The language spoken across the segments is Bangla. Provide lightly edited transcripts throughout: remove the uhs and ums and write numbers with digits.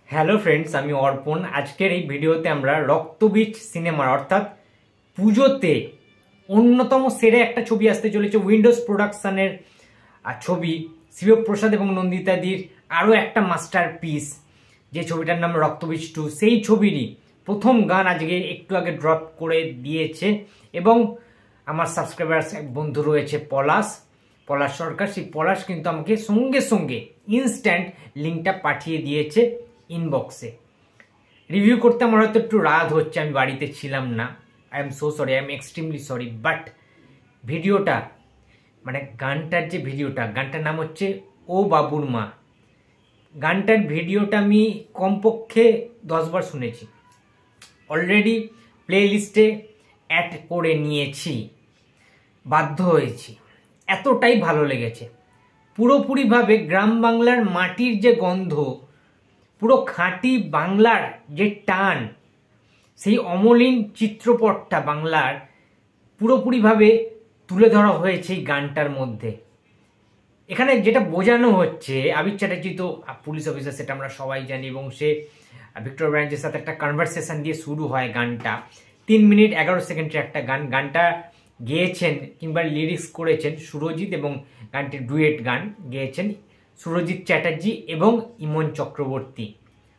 হ্যালো ফ্রেন্ডস, আমি অর্পণ। আজকের এই ভিডিওতে আমরা রক্তবীজ সিনেমার অর্থাৎ পুজোতে অন্যতম সেরা একটা ছবি আসতে চলেছে, উইন্ডোজ প্রোডাকশনের ছবি, শিবপ্রসাদ এবং নন্দিতাদির আরও একটা মাস্টার পিস, যে ছবিটার নাম রক্তবীজ 2। সেই ছবিরই প্রথম গান আজকে একটু আগে ড্রপ করে দিয়েছে এবং আমার সাবস্ক্রাইবার্স এক বন্ধু রয়েছে পলাশ সরকার। সেই পলাশ কিন্তু আমাকে সঙ্গে সঙ্গে ইনস্ট্যান্ট লিঙ্কটা পাঠিয়ে দিয়েছে ইনবক্সে। রিভিউ করতে আমার হয়তো একটু রাত হচ্ছে, আমি বাড়িতে ছিলাম না। I am so sorry, I am extremely sorry. But ভিডিওটা মানে গানটার যে ভিডিওটা, গানটার নাম হচ্ছে ও বাবুর মা। গানটার ভিডিওটা আমি কমপক্ষে 10 বার শুনেছি, অলরেডি প্লে লিস্টে অ্যাড করে নিয়েছি, বাধ্য হয়েছি, এতটাই ভালো লেগেছে। পুরোপুরিভাবে গ্রাম বাংলার মাটির যে গন্ধ, পুরো খাঁটি বাংলার যে টান, সেই অমলিন চিত্রপটটা বাংলার পুরোপুরিভাবে তুলে ধরা হয়েছে এই গানটার মধ্যে। এখানে যেটা বোঝানো হচ্ছে, আবির চ্যাটার্জি তো পুলিশ অফিসার, সেটা আমরা সবাই জানি, এবং সে ভিক্টর ব্যানার্জির সাথে একটা কনভারসেশন দিয়ে শুরু হয় গানটা। 3 মিনিট 11 সেকেন্ডের একটা গান। গানটা গেয়েছেন কিংবা লিরিক্স করেছেন সুরজিৎ, এবং গানটি ডুয়েট গান গেয়েছেন সুরজিৎ চ্যাটার্জি এবং ইমন চক্রবর্তী।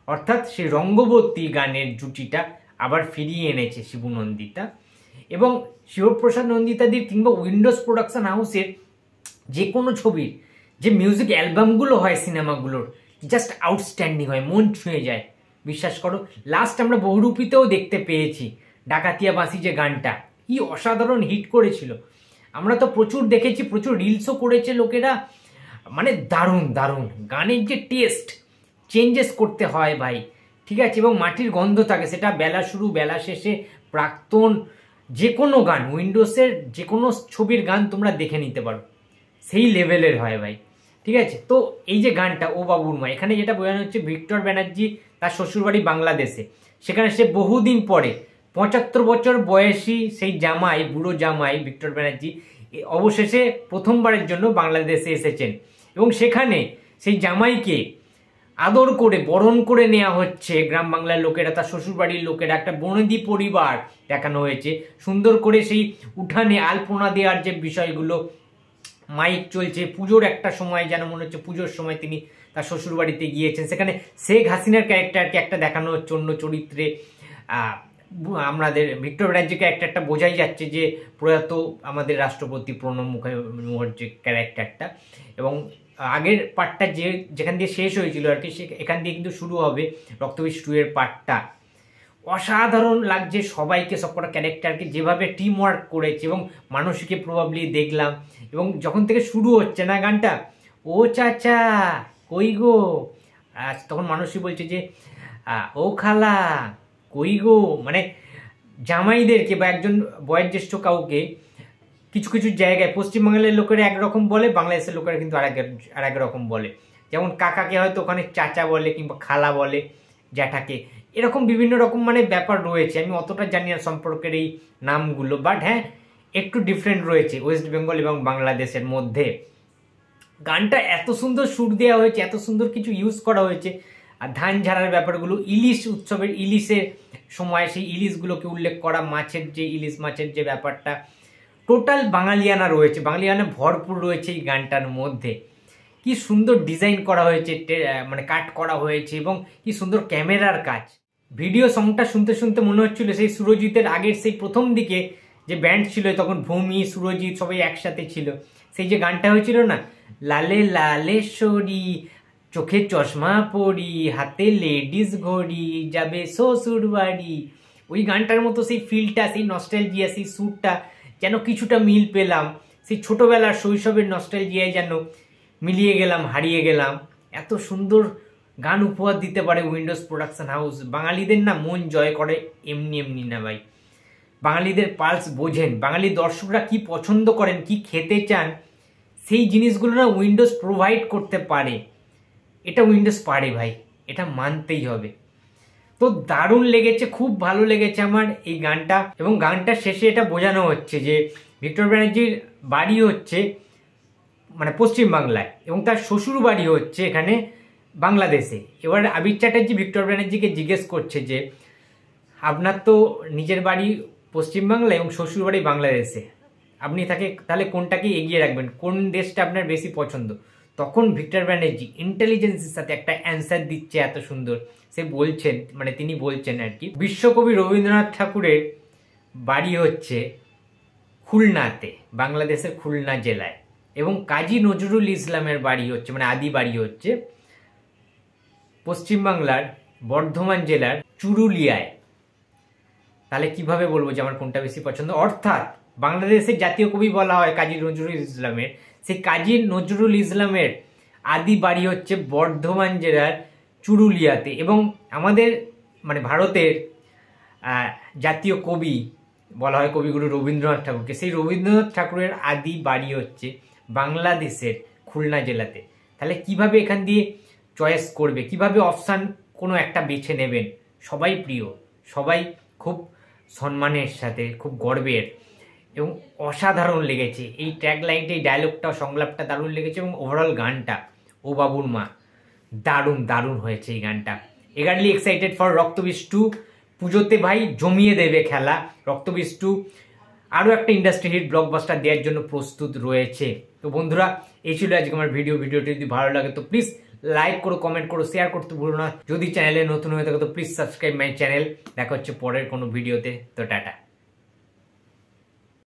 অর্থাৎ সেই রঙ্গবতী গানের জুটিটা আবার ফিরিয়ে এনেছে শিবু নন্দিতা এবং শিবপ্রসাদ নন্দিতাদির কিংবা উইন্ডোজ প্রোডাকশন হাউসের যে কোনো ছবির যে মিউজিক অ্যালবামগুলো হয় সিনেমাগুলোর, জাস্ট আউটস্ট্যান্ডিং হয়, মন ছুঁয়ে যায়। বিশ্বাস করো, লাস্ট আমরা বহুরূপীতেও দেখতে পেয়েছি ডাকাতিয়া বাঁশি যে গানটা, কি অসাধারণ হিট করেছিল। আমরা তো প্রচুর দেখেছি, প্রচুর রিলসও করেছে লোকেরা। মানে দারুণ দারুণ গানের যে টেস্ট চেঞ্জেস করতে হয় ভাই, ঠিক আছে, এবং মাটির গন্ধ থাকে, সেটা বেলা শুরু বেলা শেষে, প্রাক্তন, যে কোনো গান, উইন্ডোজের যে কোনো ছবির গান তোমরা দেখে নিতে পারো, সেই লেভেলের হয় ভাই, ঠিক আছে। তো এই যে গানটা ও বাবুর মা, এখানে যেটা বোঝানো হচ্ছে, ভিক্টর ব্যানার্জি তার শ্বশুরবাড়ি বাংলাদেশে, সেখানে সে বহুদিন পরে 75 বছর বয়সী সেই জামাই, বুড়ো জামাই ভিক্টর ব্যানার্জি অবশেষে প্রথমবারের জন্য বাংলাদেশে এসেছেন এবং সেখানে সেই জামাইকে আদর করে বরণ করে নেওয়া হচ্ছে গ্রাম বাংলার লোকেরা, তার শ্বশুরবাড়ির লোকেরা। একটা বনেদি পরিবার দেখানো হয়েছে সুন্দর করে, সেই উঠানে আলপনা দেওয়ার যে বিষয়গুলো, মাইক চলছে, পুজোর একটা সময় যেন মনে হচ্ছে পুজোর সময় তিনি তার শ্বশুরবাড়িতে গিয়েছেন। সেখানে শেখ হাসিনার ক্যারেক্টারকে একটা দেখানো হচ্ছে অন্য চরিত্রে। আমাদের ভিক্টর ব্যানার্জি ক্যারেক্টারটা বোঝাই যাচ্ছে যে প্রয়াত আমাদের রাষ্ট্রপতি প্রণব মুখার্জি ক্যারেক্টারটা, এবং আগের পার্টটা যেখান দিয়ে শেষ হয়েছিল আর কি, এখান দিয়ে কিন্তু শুরু হবে রক্তবীজ 2 এর পার্টটা। অসাধারণ লাগছে সবাইকে, সবকটা ক্যারেক্টারকে যেভাবে টিম ওয়ার্ক করেছে, এবং মানসীকে প্রবাবলি দেখলাম, এবং যখন থেকে শুরু হচ্ছে না গানটা, ও চাচা কই গো, তখন মানসী বলছে যে ও খালা কই গো, মানে জামাইদেরকে বা একজন বয়োজ্যেষ্ঠ কাউকে কিছু কিছু জায়গায় পশ্চিমবাংলার লোকেরা একরকম বলে, বাংলাদেশের লোকেরা কিন্তু আর এক রকম বলে। যেমন কাকাকে হয়তো ওখানে চাচা বলে কিংবা খালা বলে, জ্যাঠাকে, এরকম বিভিন্ন রকম মানে ব্যাপার রয়েছে। আমি অতটা জানি না সম্পর্কের এই নামগুলো, বাট হ্যাঁ একটু ডিফারেন্ট রয়েছে ওয়েস্ট বেঙ্গল এবং বাংলাদেশের মধ্যে। গানটা এত সুন্দর সুর দেওয়া হয়েছে, এত সুন্দর কিছু ইউজ করা হয়েছে। আর ধান ঝাড়ার ব্যাপারগুলো, ইলিশ উৎসবের ইলিশের সময় সেই ইলিশগুলোকে উল্লেখ করা, মাছের যে ইলিশ মাছের যে ব্যাপারটা, টোটাল বাঙালিয়ানা রয়েছে, বাঙালিয়ানা ভরপুর রয়েছে এই গানটার মধ্যে। কি সুন্দর ডিজাইন করা হয়েছে, মানে কাট করা হয়েছে, এবং কি সুন্দর ক্যামেরার কাজ। ভিডিও সংটা শুনতে শুনতে মনে হচ্ছিল সেই সুরজিতের আগের সেই প্রথম দিকে যে ব্যান্ড ছিল, তখন ভূমি সুরজিৎ সবাই একসাথে ছিল, সেই যে গানটা হয়েছিল না, লালে লালেশ্বরী, চোখে চশমা পরি, হাতে লেডিস ঘড়ি, যাবে শ্বশুর বাড়ি, ওই গানটার মতো সেই ফিলটা, সেই নস্টালজিয়া, সেই সুরটা যেন কিছুটা মিল পেলাম। সেই ছোটবেলার শৈশবের নস্টালজিয়ায় যেন মিলিয়ে গেলাম, হারিয়ে গেলাম। এত সুন্দর গান উপহার দিতে পারে উইন্ডোজ প্রোডাকশন হাউস। বাঙালিদের না মন জয় করে এমনি এমনি না ভাই, বাঙালিদের পালস বোঝেন, বাঙালি দর্শকরা কি পছন্দ করেন, কি খেতে চান, সেই জিনিসগুলো না উইন্ডোজ প্রোভাইড করতে পারে। এটা উইন্ডোজ পারে ভাই, এটা মানতেই হবে। তো দারুণ লেগেছে, খুব ভালো লেগেছে আমার এই গানটা। এবং গানটার শেষে এটা বোঝানো হচ্ছে যে ভিক্টর ব্যানার্জির বাড়ি হচ্ছে মানে পশ্চিমবাংলায়, এবং তার শ্বশুর বাড়ি হচ্ছে এখানে বাংলাদেশে। এবার আবির চ্যাটার্জি ভিক্টর ব্যানার্জিকে জিজ্ঞেস করছে যে আপনার তো নিজের বাড়ি পশ্চিমবাংলা এবং শ্বশুর বাড়ি বাংলাদেশে, আপনি তাহলে কোনটাকে এগিয়ে রাখবেন, কোন দেশটা আপনার বেশি পছন্দ? তখন ভিক্টর ব্যানার্জি ইন্টেলিজেন্সের সাথে একটা অ্যান্সার দিচ্ছে এত সুন্দর। সে বলছেন, মানে তিনি বলছেন আর কি, বিশ্বকবি রবীন্দ্রনাথ ঠাকুরের বাড়ি হচ্ছে খুলনাতে, বাংলাদেশের খুলনা জেলায়, এবং কাজী নজরুল ইসলামের বাড়ি হচ্ছে, মানে আদি বাড়ি হচ্ছে পশ্চিমবাংলার বর্ধমান জেলার চুরুলিয়ায়। তাহলে কিভাবে বলবো যে আমার কোনটা বেশি পছন্দ? অর্থাৎ বাংলাদেশের জাতীয় কবি বলা হয় কাজী নজরুল ইসলামের, সেই কাজী নজরুল ইসলামের আদি বাড়ি হচ্ছে বর্ধমান জেলার চুরুলিয়াতে, এবং আমাদের মানে ভারতের জাতীয় কবি বলা হয় কবিগুরু রবীন্দ্রনাথ ঠাকুরকে, সেই রবীন্দ্রনাথ ঠাকুরের আদি বাড়ি হচ্ছে বাংলাদেশের খুলনা জেলাতে। তাহলে কিভাবে এখান দিয়ে চয়েস করবে, কিভাবে অপশান কোনো একটা বেছে নেবেন? সবাই প্রিয়, সবাই খুব সম্মানের সাথে, খুব গর্বের, এবং অসাধারণ লেগেছে এই ট্র্যাক লাইনটা, এই ডায়লগটা, সংলাপটা দারুণ লেগেছে, এবং ওভারঅল গানটা ও বাবুর মা দারুণ দারুণ হয়েছে এই গানটা। এগারলি এক্সাইটেড ফর রক্তবীজ 2। পুজোতে ভাই জমিয়ে দেবে খেলা রক্তবীজ 2, আরও একটা ইন্ডাস্ট্রি হিট ব্লকবাস্টার দেওয়ার জন্য প্রস্তুত রয়েছে। তো বন্ধুরা, এই ছিল আজকে আমার ভিডিওটি যদি ভালো লাগে তো প্লিজ লাইক করো, কমেন্ট করো, শেয়ার করতে ভুলো না। যদি চ্যানেলে নতুন হয়ে থাকে তো প্লিজ সাবস্ক্রাইব মাই চ্যানেল। দেখা হচ্ছে পরের কোনো ভিডিওতে। তো টাটা।